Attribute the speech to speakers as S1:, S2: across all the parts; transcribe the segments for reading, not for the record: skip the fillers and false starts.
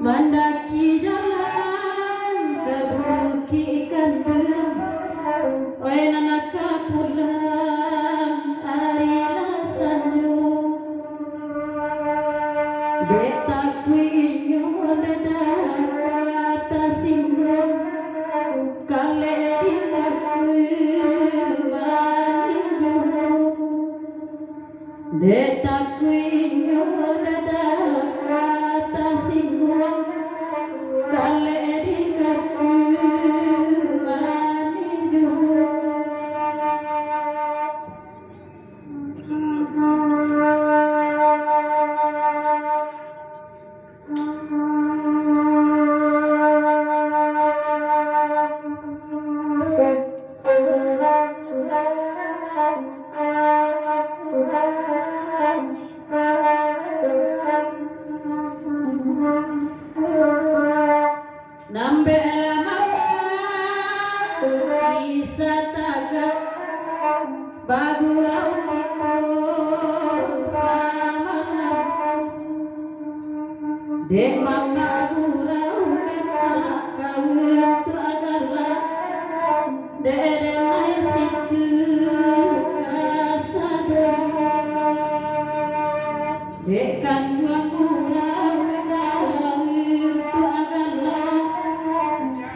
S1: Mendaki jalan ke bukit kenteng, oi nanak pulang arina sanjung. Deta kuinyo dada kata singgong, kale rindak maninjung. Deta kuinyo dada kata singgong, kale rindak maninjung. Nambe maka bisa tagak bagurau sama dek maka gurau anak kau tu agarlah dek situ rasa dek kan buang gurau tu agarlah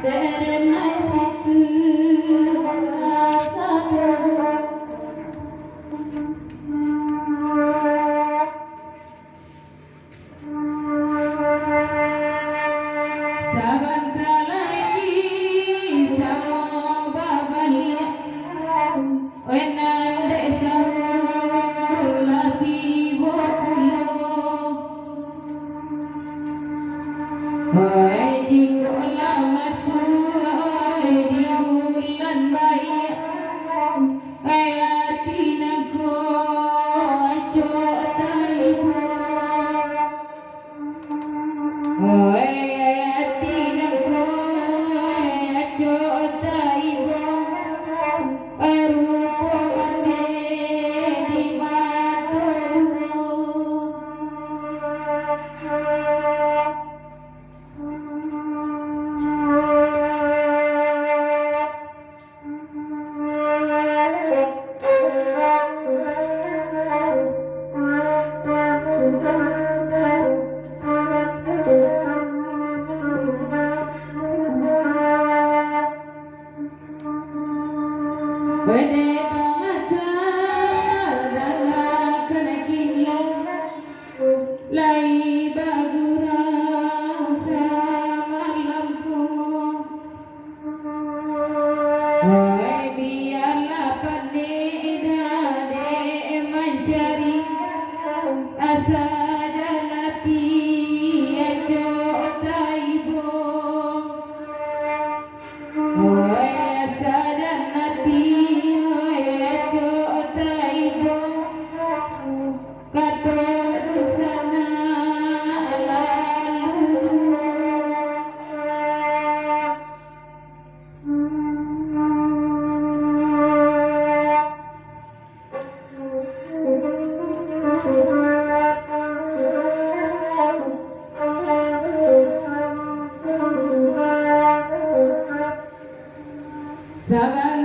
S1: dek situ rasa Sabantar lagi sama babalik, wenan dek lagi bokulo. Oi di kola masuk, oi di bulan baik, ayati nangko cok taibo. Oi ayati nangko cok taibo, rupo mande di maturu. Wede bangata dalam kena kini, lai bagurau sama Lampung. Oi biarlah pandai dade mencari asa jalati ajo taibo. sabar